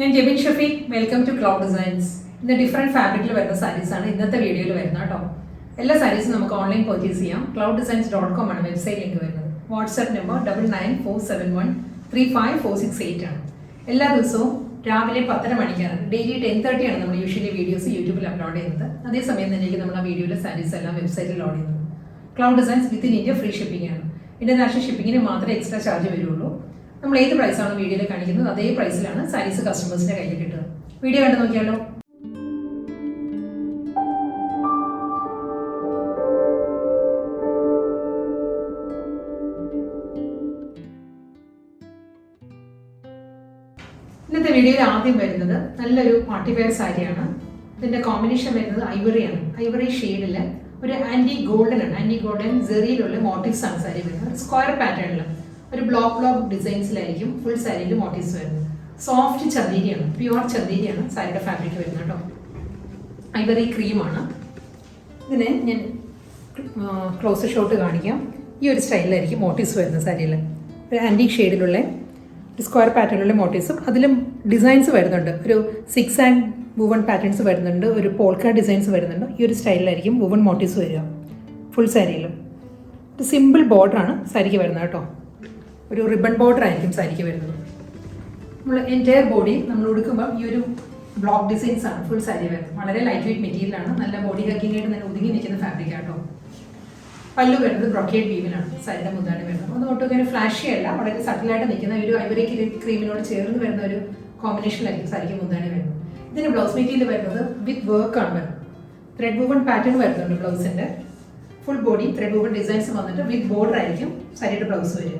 ഞാൻ Jebin Shafeeq. Welcome to Cloud Designs. ഇന്ന് different ഫാബ്രിക്കിൽ വരുന്ന സാരീസാണ് ഇന്നത്തെ വീഡിയോയിൽ വരുന്നത് കേട്ടോ. എല്ലാ സാരീസും നമുക്ക് ഓൺലൈൻ പർച്ചേസ് ചെയ്യാം. clouddesigns.com ആണ് വെബ്സൈറ്റ് ലിങ്ക് വരുന്നത്. വാട്സ്ആപ്പ് നമ്പർ 9947135468 ആണ്. എല്ലാ ദിവസവും രാവിലെ 10:30 മണിക്കാണ്, ഡെയിലി 10:30 ആണ് നമ്മൾ യൂഷ്വലി വീഡിയോസ് യൂട്യൂബിൽ അപ്ലോഡ് ചെയ്യുന്നത്. അതേസമയം തന്നെയായിരിക്കും നമ്മൾ ആ വീഡിയോയിലെ സാരീസ് എല്ലാം വെബ്സൈറ്റിൽ ലോഡ് ചെയ്യുന്നത്. Cloud designs within India free shipping ആണ്. ഇന്റർനാഷണൽ ഷിപ്പിങ്ങിന് മാത്രമേ എക്സ്ട്രാ ചാർജ് വരുള്ളൂ. നമ്മൾ ഏത് പ്രൈസാണ് വീഡിയോയിൽ കാണിക്കുന്നത് അതേ പ്രൈസിലാണ് സാരീസ് കസ്റ്റമേഴ്സിന്റെ കയ്യിൽ കിട്ടുക. വീഡിയോ കണ്ടു നോക്കിയാലോ. ഇന്നത്തെ വീഡിയോയിൽ ആദ്യം വരുന്നത് നല്ലൊരു പാർട്ടി വെയർ സാരിയാണ്. ഇതിന്റെ കോമ്പിനേഷൻ വരുന്നത് ഐവറിയാണ്. ഐവറി ഷെയ്ഡില് ഒരു ആന്റി ഗോൾഡൻ ആണ്. ആന്റി ഗോൾഡൻ ജെറിയിലുള്ള മോട്ടീവ്സ് ആണ് സാരി വരുന്നത്. സ്ക്വയർ പാറ്റേണിൽ ഒരു ബ്ലോക്ക് ഡിസൈൻസിലായിരിക്കും ഫുൾ സാരിയിൽ മോട്ടീവ്സ് വരുന്നത്. സോഫ്റ്റ് ചന്ദേരിയാണ്, പ്യുവർ ചന്ദേരിയാണ് സാരിയുടെ ഫാബ്രിക് വരുന്നത് കേട്ടോ. ഐവറി ക്രീമാണ്. ഇതിനെ ഞാൻ ക്ലോസ് ഷോട്ട് കാണിക്കാം. ഈ ഒരു സ്റ്റൈലിലായിരിക്കും മോട്ടീവ്സ് വരുന്നത് സാരിയിൽ. ഒരു ആന്റിക് ഷെയ്ഡിലുള്ള സ്ക്വയർ പാറ്റേണിലുള്ള മോട്ടീവ്സും അതിലും ഡിസൈൻസ് വരുന്നുണ്ട്. ഒരു 6 ആൻഡ് വുവൺ പാറ്റേൺസ് വരുന്നുണ്ട്, ഒരു പോൾക്ക ഡിസൈൻസ് വരുന്നുണ്ട്. ഈ ഒരു സ്റ്റൈലിലായിരിക്കും വുവൺ മോട്ടീവ്സ് വരിക ഫുൾ സാരിയിലും. ഒരു സിമ്പിൾ ബോർഡറാണ് സാരിക്ക് വരുന്നത് കേട്ടോ. ഒരു റിബൺ ബോർഡർ ആയിരിക്കും സാരിക്ക് വരുന്നത്. നമ്മൾ എൻറ്റയർ ബോഡി നമ്മൾ ഉടുക്കുമ്പോൾ ഈ ഒരു ബ്ലോക്ക് ഡിസൈൻസ് ആണ് ഫുൾ സാരി വരുന്നത്. വളരെ ലൈറ്റ് വെയിറ്റ് മെറ്റീരിയലാണ്. നല്ല ബോഡി ഹക്കിംഗ് ആയിട്ട് തന്നെ ഒതുങ്ങി നിൽക്കുന്ന ഫാബ്രിക് ആട്ടോ. പല്ലു വരുന്നത് ബ്രൊക്കേഡ് വീവിലാണ് സാരിയുടെ മുന്താണി വരുന്നത്. ഒന്ന് ഒട്ടും ഇങ്ങനെ ഫ്ലാഷി അല്ല, വളരെ സട്ടിലായിട്ട് നിൽക്കുന്ന ഒരു ഐവറി ക്രീമിനോട് ചേർന്ന് വരുന്ന ഒരു കോമ്പിനേഷനിലായിരിക്കും സാരിക്ക് മുന്താണി വരുന്നത്. ഇതിന് ബ്ലൗസ് മെറ്റീരിയൽ വരുന്നത് വിത്ത് വർക്ക് ആണ് വരുന്നത്. ത്രെഡ് വുവൺ പാറ്റേൺ വരുന്നുണ്ട് ബ്ലൗസിന്റെ. Full body thread woven designs വന്നിട്ട് വിത്ത് ബോർഡർ ആയിരിക്കും സാരിയുടെ ബ്ലൗസ് വരിക.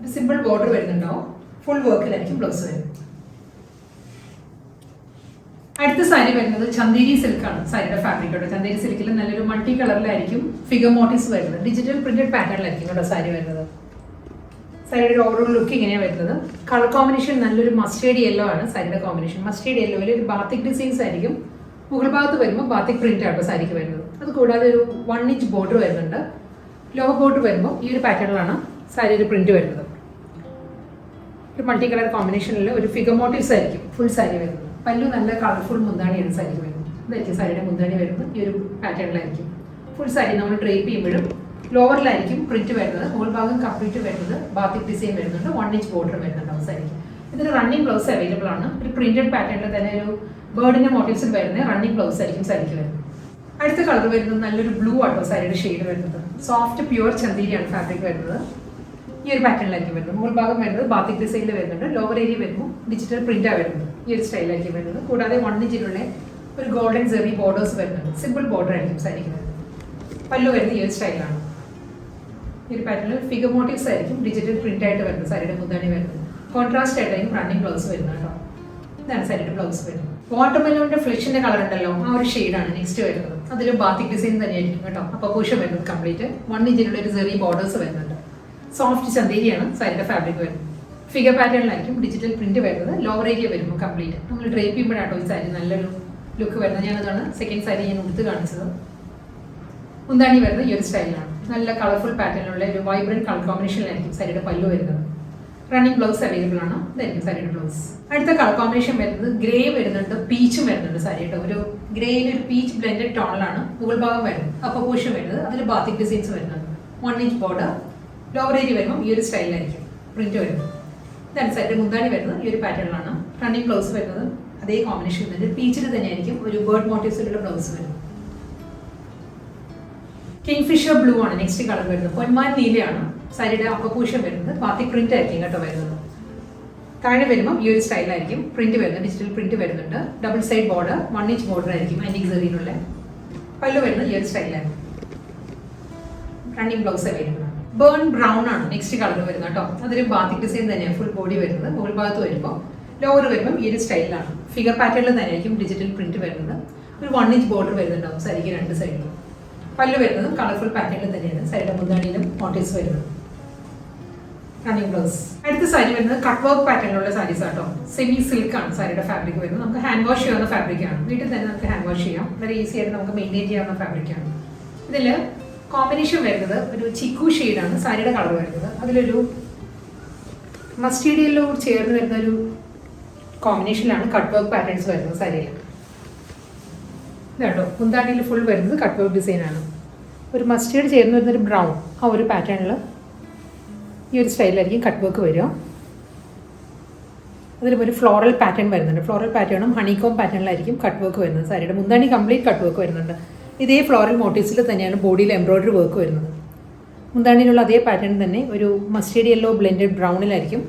ഒരു സിമ്പിൾ ബോർഡർ വരുന്നുണ്ടാവും. ഫുൾ വർക്കിലായിരിക്കും ബ്ലൗസ് വരുന്നത്. അടുത്ത സാരി വരുന്നത് ചന്ദേരി സിൽക്കാണ് സാരിയുടെ ഫാബ്രിക് കേട്ടോ. ചന്ദേരി സിൽക്കിൽ നല്ലൊരു മൾട്ടി കളറിലായിരിക്കും ഫിഗർ മോട്ടീവ്സ് വരുന്നത്. ഡിജിറ്റൽ പ്രിന്റഡ് പാറ്റേണിലായിരിക്കും കേട്ടോ സാരി വരുന്നത്. സാരിയുടെ ഒരു ഓവറോൾ ലുക്ക് ഇങ്ങനെയാണ് വരുന്നത്. കളർ കോമ്പിനേഷൻ നല്ലൊരു മസ്റ്റേർഡ് യെല്ലോ ആണ് സാരിയുടെ കോമ്പിനേഷൻ. മസ്റ്റേർഡ് യെല്ലോയിൽ ഒരു ബാത്തിക് ഡിസൈൻസ് ആയിരിക്കും. മുകൾ ഭാഗത്ത് വരുമ്പോൾ ബാത്തിക് പ്രിന്റ് ആട്ടോ സാരിക്ക് വരുന്നത്. അത് കൂടാതെ ഒരു 1 ഇഞ്ച് ബോർഡർ വരുന്നുണ്ട്. ലോവർ ബോർഡർ വരുമ്പോൾ ഈ ഒരു പാറ്റേണിലാണ് സാരിയുടെ പ്രിന്റ് വരുന്നത്. ഒരു മൾട്ടി കളർ കോമ്പിനേഷനിൽ ഒരു ഫിഗർ മോട്ടീവ്സ് ആയിരിക്കും ഫുൾ സാരി വരുന്നത്. പല്ലു നല്ല കളർഫുൾ മുന്താണിയാണ് സാരിക്ക് വരുന്നത്. ഇതായിരിക്കും സാരിയുടെ മുന്താണി വരുന്നത്. ഈ ഒരു പാറ്റേണിലായിരിക്കും ഫുൾ സാരി നമ്മൾ ഡ്രേപ്പ് ചെയ്യുമ്പോഴും ലോവറിലായിരിക്കും പ്രിന്റ് വരുന്നത്. മുകൾ ഭാഗം കംപ്ലീറ്റ് വരുന്നത് ബാത്തിക് ഡിസൈൻ വരുന്നുണ്ട്. 1 ഇഞ്ച് ബോർഡർ വരുന്നുണ്ടാവും സാരിക്ക്. ഇതിന് റണ്ണിങ് ബ്ലൗസ് അവൈലബിൾ ആണ്. ഒരു പ്രിന്റഡ് പാറ്റേണിൽ തന്നെ ഒരു ബേർഡിന്റെ മോട്ടീവ്സിൽ വരുന്ന റണ്ണിങ് ബ്ലൗസ് ആയിരിക്കും സാരിക്ക് വരുന്നത്. അടുത്ത കളർ വരുന്നത് നല്ലൊരു ബ്ലൂ ആട്ടോ സാരിയുടെ ഷെയ്ഡ് വരുന്നത്. സോഫ്റ്റ് പ്യുവർ ചന്ദേരിയാണ് ഫാബ്രിക് വരുന്നത്. ഈ ഒരു പാറ്റേണിലായിരിക്കും വരുന്നത്. മുകൾ ഭാഗം വരുന്നത് ബാത്തിക് ഡിസൈനിൽ വരുന്നുണ്ട്. ലോവർ ഏരിയ വരുമ്പോൾ ഡിജിറ്റൽ പ്രിന്റാണ് വരുന്നത്. ഈ ഒരു സ്റ്റൈലായിരിക്കും വരുന്നത്. കൂടാതെ 1 ഇഞ്ചിലുള്ള ഒരു ഗോൾഡൻ ജെറി ബോർഡേഴ്സ് വരുന്നുണ്ട്. സിമ്പിൾ ബോർഡർ ആയിരിക്കും സാരിക്ക് വരുന്നത്. പല്ലു വരുന്നത് ഈ ഒരു സ്റ്റൈലാണ്. ഈ ഒരു പാറ്റേണിൽ ഫിഗർ മോട്ടീവ്സ് ആയിരിക്കും ഡിജിറ്റൽ പ്രിന്റ് ആയിട്ട് വരുന്നത്. സാരിയുടെ മുന്താണി വരുന്നത്. കോൺട്രാസ്റ്റ് ആയിട്ടായിരിക്കും റണ്ണിങ് ബ്ലൗസ് വരുന്നത് കേട്ടോ. ഇതാണ് സാരിയുടെ ബ്ലൗസ് വരുന്നത്. വാട്ടർമെലോണിന്റെ ഫ്ലഷിന്റെ കളർ ഉണ്ടല്ലോ, ആ ഒരു ഷെയ്ഡാണ് നെക്സ്റ്റ് വരുന്നത്. അതിൽ ബാത്തിക് ഡിസൈൻ തന്നെയായിരിക്കും കേട്ടോ. അപ്പോൾ പൂഷം വരുന്നത് കംപ്ലീറ്റ് 1 ഇഞ്ചിലുള്ള ഒരു ജെറി ബോർഡേഴ്സ് വരുന്നുണ്ട്. സോഫ്റ്റ് ചന്ദേരിയാണ് സാരിയുടെ ഫാബ്രിക് വരുന്നത്. ഫിഗർ പാറ്റേണിലായിരിക്കും ഡിജിറ്റൽ പ്രിന്റ് വരുന്നത്. ലോവർ ഏരിയ വരുമ്പോൾ കംപ്ലീറ്റ് നമ്മൾ ഡ്രേപ്പ് ചെയ്യുമ്പോഴാട്ടോ ഈ സാരി നല്ലൊരു ലുക്ക് വരുന്നത്. ഞാനതാണ് സെക്കൻഡ് സാരി ഞാൻ ഉടുത്ത് കാണിച്ചത്. മുന്താണി വരുന്നത് ഈ ഒരു സ്റ്റൈലാണ്. നല്ല കളർഫുൾ പാറ്റേണിലുള്ള ഒരു വൈബ്രന്റ് കളർ കോമ്പിനേഷനിലായിരിക്കും സാരിയുടെ പല്ലു വരുന്നത്. റണ്ണിങ് ബ്ലൗസ് അവൈലബിൾ ആണ്. ഇതായിരിക്കും സാരിയുടെ ബ്ലൗസ്. അടുത്ത കളർ കോമ്പിനേഷൻ വരുന്നത് ഗ്രേ വരുന്നുണ്ട്, പീച്ചും വരുന്നുണ്ട് സാരിയുടെ. ഒരു ഗ്രേയിൽ ഒരു പീച്ച് ബ്ലെൻഡഡ് ടോണിലാണ് മുകൾ ഭാഗം വരുന്നത്. അപ്പോൾ പൂഷം വരുന്നത്. അതിൽ ബാത്തിക് ഡിസൈൻസ് വരുന്നുണ്ട്. 1 ഇഞ്ച് ബോർഡർ. ലോവർ ഏരിയ വരുമ്പോൾ ഈ ഒരു സ്റ്റൈലിലായിരിക്കും പ്രിന്റ് വരുന്നത്. ഇതാണ് സാരിയുടെ മുന്താണി വരുന്നത്. ഈ ഒരു പാറ്റേണിലാണ്. റണ്ണിങ് ബ്ലൗസ് വരുന്നത് അതേ കോമ്പിനേഷൻ വരുന്നത്. പീച്ചിൽ തന്നെയായിരിക്കും ഒരു ബേർഡ് മോട്ടീവ്സിലുള്ള ബ്ലൗസ് വരുന്നത്. കിങ്ഫിഷർ ബ്ലൂ ആണ് നെക്സ്റ്റ് കളർ വരുന്നത്. പൊന്മാൻ നീലയാണ് സാരിയുടെ അപ്പപൂഷം വരുന്നത്. ബാത്തിക് പ്രിന്റ് ആയിരിക്കും കേട്ടോ വരുന്നത്. താഴെ വരുമ്പോൾ ഈ ഒരു സ്റ്റൈലായിരിക്കും പ്രിന്റ് വരുന്നത്. ഡിജിറ്റൽ പ്രിന്റ് വരുന്നുണ്ട്. Double side border 1 inch border ആയിരിക്കും ആന്റിക് ജെറിയിലുള്ള. പല്ലു വരുന്നത് ഈ ഒരു സ്റ്റൈലായിരിക്കും. റണ്ണിങ് ബ്ലൗസ് അവൈലബിൾ ആണ്. ബേൺ ബ്രൗൺ ആണ് നെക്സ്റ്റ് കളർ വരുന്നത് കേട്ടോ. അതൊരു ബാത്തിക് ഡിസൈൻ തന്നെയാണ് ഫുൾ ബോഡി വരുന്നത്. മുകൾ ഭാഗത്ത് വരുമ്പോൾ ലോവർ വരുമ്പോൾ ഈ ഒരു സ്റ്റൈലാണ്. ഫിഗർ പാറ്റേണിൽ തന്നെയായിരിക്കും ഡിജിറ്റൽ പ്രിന്റ് വരുന്നത്. ഒരു 1 ഇഞ്ച് ബോർഡർ വരുന്നുണ്ടാവും സാരിക്ക് 2 സൈഡിലും. പല്ലു വരുന്നത് കളർഫുൾ പാറ്റേണിൽ തന്നെയാണ്. സാരിയുടെ മുന്താണിയിലും മോട്ടീവ്സ് വരുന്നത്. Running blouse. അടുത്ത സാരി വരുന്നത് കട്ട് വർക്ക് പാറ്റേണിലുള്ള സാരീസ് ആട്ടോ. സെമി സിൽക്ക് ആണ് സാരിയുടെ ഫാബ്രിക് വരുന്നത്. നമുക്ക് ഹാൻഡ് വാഷ് ചെയ്യാവുന്ന ഫാബ്രിക് ആണ്. വീട്ടിൽ തന്നെ നമുക്ക് ഹാൻഡ് വാഷ് ചെയ്യാം. വളരെ ഈസി ആയിട്ട് നമുക്ക് മെയിൻറ്റെയിൻ ചെയ്യാവുന്ന ഫാബ്രിക് ആണ്. ഇതിൽ കോമ്പിനേഷൻ വരുന്നത് ഒരു ചിക്കു ഷെയ്ഡാണ് സാരിയുടെ കളർ വരുന്നത്. അതിലൊരു മസ്റ്റേർഡ് യെല്ലോ ചേർന്ന് വരുന്ന ഒരു കോമ്പിനേഷനിലാണ് കട്ട് വർക്ക് പാറ്റേൺസ് വരുന്നത് സാരിയിൽ. ഇതാട്ടോ മുന്താണിയിൽ ഫുൾ വരുന്നത് കട്ട് വർക്ക് ഡിസൈനാണ്. ഒരു മസ്റ്റേർഡ് ചേർന്ന് വരുന്നൊരു ബ്രൗൺ ആ ഒരു പാറ്റേണിൽ ഈ ഒരു സ്റ്റൈലിലായിരിക്കും കട്ട് വർക്ക് വരിക. അതിലും ഒരു ഫ്ലോറൽ പാറ്റേൺ വരുന്നുണ്ട്. ഫ്ലോറൽ പാറ്റേണും ഹണികോം പാറ്റേണിലായിരിക്കും കട്ട് വർക്ക് വരുന്നത്. സാരിയുടെ മുന്താണി കംപ്ലീറ്റ് കട്ട് വർക്ക് വരുന്നുണ്ട്. ഇതേ ഫ്ലോറൽ മോട്ടീവ്സിൽ തന്നെയാണ് ബോഡിയിൽ എംബ്രോയ്ഡറി വർക്ക് വരുന്നത്. മുന്താണിയിലുള്ള അതേ പാറ്റേൺ തന്നെ ഒരു മസ്റ്റേർഡ് യെല്ലോ ബ്ലെൻഡഡ് ബ്രൗണിലായിരിക്കും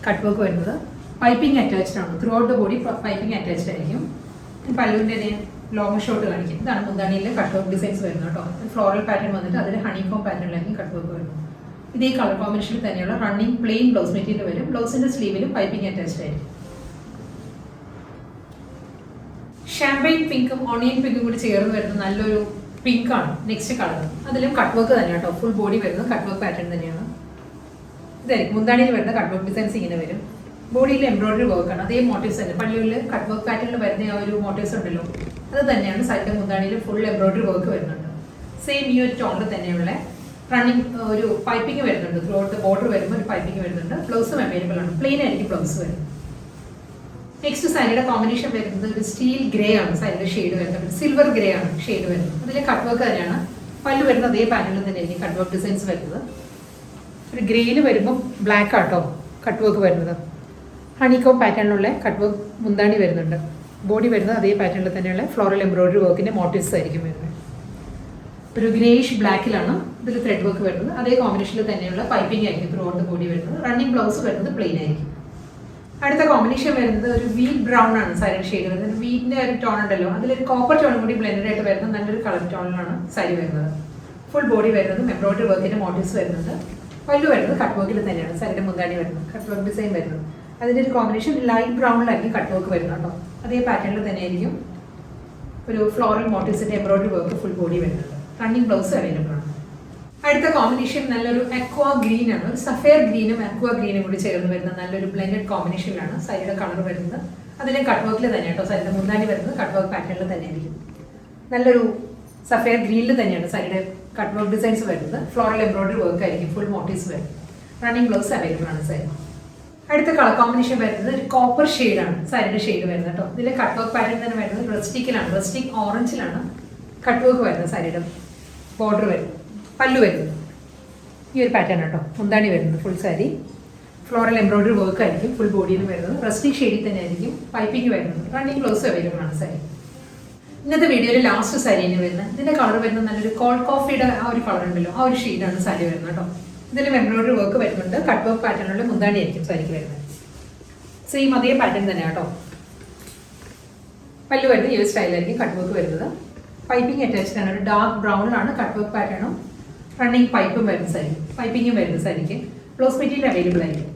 കട്ട് വർക്ക് വരുന്നത്. പൈപ്പിംഗ് അറ്റാച്ച്ഡ് ആണ്. Throughout the body piping attached ആയിരിക്കും. പല്ലുവിൻ്റെ ലോങ് ഷോട്ട് കാണിക്കും. ഇതാണ് മുന്താണിയിലെ കട്ട് വർക്ക് ഡിസൈൻസ് വരുന്നത് കേട്ടോ. ഫ്ലോറൽ പാറ്റേൺ വന്നിട്ട് അതിൽ ഹണികോം പാറ്റേണിലായിരിക്കും കട്ട് വർക്ക് വരുന്നത്. ഇതേ കളർ കോമ്പിനേഷനിൽ തന്നെയുള്ള റണ്ണിങ് പ്ലെയിൻ ബ്ലൗസ് മെറ്റീരിയൽ വരും. ബ്ലൗസിന്റെ സ്ലീവിലും പൈപ്പിംഗ് അറ്റാച്ച്ഡ് ആയിരിക്കും. ഷാമ്പൈൻ പിങ്കും ഓണിയൻ പിങ്കും കൂടി ചേർന്ന് വരുന്ന നല്ലൊരു പിങ്ക് ആണ് നെക്സ്റ്റ് കളർ. അതിലും കട്ട് വർക്ക് തന്നെയാണ് കേട്ടോ. ഫുൾ ബോഡി വരുന്നത് കട്ട് വർക്ക് പാറ്റേൺ തന്നെയാണ്. ഇതായിരിക്കും മുന്താണിയിൽ വരുന്ന കട്ട് വർക്ക് ഡിസൈൻസ് ഇങ്ങനെ വരും. ബോഡിയിൽ എംബ്രോയ്ഡറി വർക്കാണ്. അതേ മോട്ടീവ്സ് തന്നെ പല്ലുവിൽ കട്ട് വർക്ക് പാറ്റേണിൽ വരുന്ന ആ ഒരു മോട്ടീവ്സ് ഉണ്ടല്ലോ, അത് തന്നെയാണ് സൈഡിലെ മുന്താണിയിൽ ഫുൾ എംബ്രോയ്ഡറി വർക്ക് വരുന്നുണ്ട്. സെയിം ഈ ഒരു ടോണിൽ തന്നെയുള്ള റണ്ണിങ് ഒരു പൈപ്പിംഗ് വരുന്നുണ്ട്. ത്രൂ ഔട്ട് ബോർഡർ വരുമ്പോൾ ഒരു പൈപ്പിംഗ് വരുന്നുണ്ട്. ബ്ലൗസും അവൈലബിൾ ആണ്. പ്ലെയിൻ ആയിരിക്കും ബ്ലൗസ് വരുന്നത്. നെക്സ്റ്റ് സാരിയുടെ കോമ്പിനേഷൻ വരുന്നത് ഒരു സ്റ്റീൽ ഗ്രേ ആണ്. സാരിയുടെ ഷെയ്ഡ് വരുന്നത് സിൽവർ ഗ്രേ ആണ് ഷെയ്ഡ് വരുന്നത്. അതിലെ കട്ട് വർക്ക് തന്നെയാണ്. പല്ല് വരുന്നത് അതേ പാറ്റേണിൽ തന്നെ ആയിരിക്കും കട്ട് വർക്ക് ഡിസൈൻസ് വരുന്നത്. ഒരു ഗ്രേയിൽ വരുമ്പോൾ ബ്ലാക്ക് ആട്ടോ കട്ട് വർക്ക് വരുന്നത്. ഹണികോം പാറ്റേണിലുള്ള കട്ട് വർക്ക് മുന്താണി വരുന്നുണ്ട്. ബോഡി വരുന്നത് അതേ പാറ്റേണിൽ തന്നെയുള്ള ഫ്ലോറൽ എംബ്രോയ്ഡറി വർക്കിന്റെ മോട്ടീവ്സ് ആയിരിക്കും വരുന്നത്. ഒരു ഗ്രേഷ് ബ്ലാക്കിലാണ് ഇതിൽ ത്രെഡ് വർക്ക് വരുന്നത്. അതേ കോമ്പിനേഷനിൽ തന്നെയുള്ള പൈപ്പിംഗ് ആയിരിക്കും ത്രൂ ഔട്ട് ബോഡി വരുന്നത്. റണ്ണിങ് ബ്ലൗസ് വരുന്നത് പ്ലെയിൻ ആയിരിക്കും. അടുത്ത കോമ്പിനേഷൻ വരുന്നത് ഒരു വീറ്റ് ബ്രൗൺ ആണ് സാരിയുടെ ഷെയ്ഡ് വരുന്നത്. വീറ്റിന്റെ ഒരു ടോൺ ഉണ്ടല്ലോ, അതിലൊരു കോപ്പർ ടോണും കൂടി ബ്ലെൻഡഡ് ആയിട്ട് വരുന്ന നല്ലൊരു കളർ ടോണിലാണ് സാരി വരുന്നത്. ഫുൾ ബോഡി വരുന്നതും എംബ്രോയ്ഡറി വർക്കിന്റെ മോട്ടീവ്സ് വരുന്നുണ്ട്. പല്ലു വരുന്നത് കട്ട് വർക്കിൽ തന്നെയാണ് സാരിയുടെ മുന്താണി വരുന്നത്. കട്ട് വർക്ക് ഡിസൈൻ വരുന്നത്. അതിന്റെ ഒരു കോമ്പിനേഷൻ ലൈറ്റ് ബ്രൗണിലായിരിക്കും കട്ട് വർക്ക് വരുന്നത് കേട്ടോ. അതേ പാറ്റേണിൽ തന്നെ ആയിരിക്കും ഒരു ഫ്ലോറൽ മോട്ടീവ്സിന്റെ എംബ്രോയ്ഡറി വർക്ക് ഫുൾ ബോഡി വരുന്നത്. റണ്ണിങ് ബ്ലൗസ് അവൈലബിൾ ആണ്. അടുത്ത കോമ്പിനേഷൻ നല്ലൊരു അക്വാ ഗ്രീൻ ആണ്. ഒരു സഫയർ ഗ്രീനും അക്വാ ഗ്രീനും കൂടി ചേർന്ന് വരുന്ന നല്ലൊരു ബ്ലെൻഡഡ് കോമ്പിനേഷനിലാണ് സാരിയുടെ കളർ വരുന്നത്. അതിലെ കട്ട് വർക്കിൽ തന്നെ കേട്ടോ. സാരിയുടെ മുന്താണി വരുന്നത് കട്ട് വർക്ക് പാറ്റേണിൽ തന്നെ ആയിരിക്കും. നല്ലൊരു സഫയർ ഗ്രീനിൽ തന്നെയാണ് സാരിയുടെ കട്ട് വർക്ക് ഡിസൈൻസ് വരുന്നത്. ഫ്ലോറൽ എംബ്രോയ്ഡറി വർക്ക് ആയിരിക്കും. ഫുൾ മോട്ടീവ്സ് വരും. റണ്ണിങ് ബ്ലൗസ് അവൈലബിൾ ആണ് സാരി. അടുത്ത കളർ കോമ്പിനേഷൻ വരുന്നത് ഒരു കോപ്പർ ഷെയ്ഡാണ് സാരിയുടെ ഷെയ്ഡ് വരുന്നത് കേട്ടോ. ഇതിലെ കട്ട് വർക്ക് പാറ്റേൺ തന്നെ വരുന്നത് റസ്റ്റിക്കിലാണ്. റസ്റ്റിക് ഓറഞ്ചിലാണ് കട്ട് വർക്ക് വരുന്നത്. സാരിയുടെ ബോർഡർ വരുന്നത്. പല്ലു വരുന്നത് ഈ ഒരു പാറ്റേൺ കേട്ടോ. മുന്താണി വരുന്നത് full sari floral embroidery work ആയിരിക്കും. ഫുൾ ബോഡിയിൽ വരുന്നത് റസ്റ്റിക് ഷെയ്ഡിൽ തന്നെ ആയിരിക്കും പൈപ്പിംഗ് വരുന്നത്. റണ്ണിങ് ബ്ലൗസ് അവൈലബിൾ ആണ് സാരി. ഇന്നത്തെ വീഡിയോയിൽ ലാസ്റ്റ് സാരി തന്നെ വരുന്നത്. ഇതിന്റെ കളർ വരുന്നത് നല്ലൊരു കോൾഡ് കോഫിയുടെ ആ ഒരു കളർ ഉണ്ടല്ലോ, ആ ഒരു ഷെയ്ഡാണ് സാരി വരുന്നത് കേട്ടോ. ഇതിലും എംബ്രോയ്ഡറി വർക്ക് വരുന്നുണ്ട്. കട്ട് വർക്ക് പാറ്റേണിലുള്ള മുന്താണി ആയിരിക്കും സാരിക്ക് വരുന്നത്. സെയിം അതേ പാറ്റേൺ തന്നെ കേട്ടോ. പല്ലു വരുന്നത് ഈ ഒരു സ്റ്റൈലായിരിക്കും കട്ട് വർക്ക് വരുന്നത്. പൈപ്പിംഗ് അറ്റാച്ച്ഡ് ആണ്. ഒരു ഡാർക്ക് ബ്രൗണിലാണ് കട്ട് വർക്ക് പാറ്റേണും റണ്ണിങ് പൈപ്പും വരുന്ന സാരി. പൈപ്പിങ്ങും വരുന്ന സാരിക്ക് ബ്ലൗസ് മെറ്റീരിയൽ അവൈലബിൾ ആയിരിക്കും.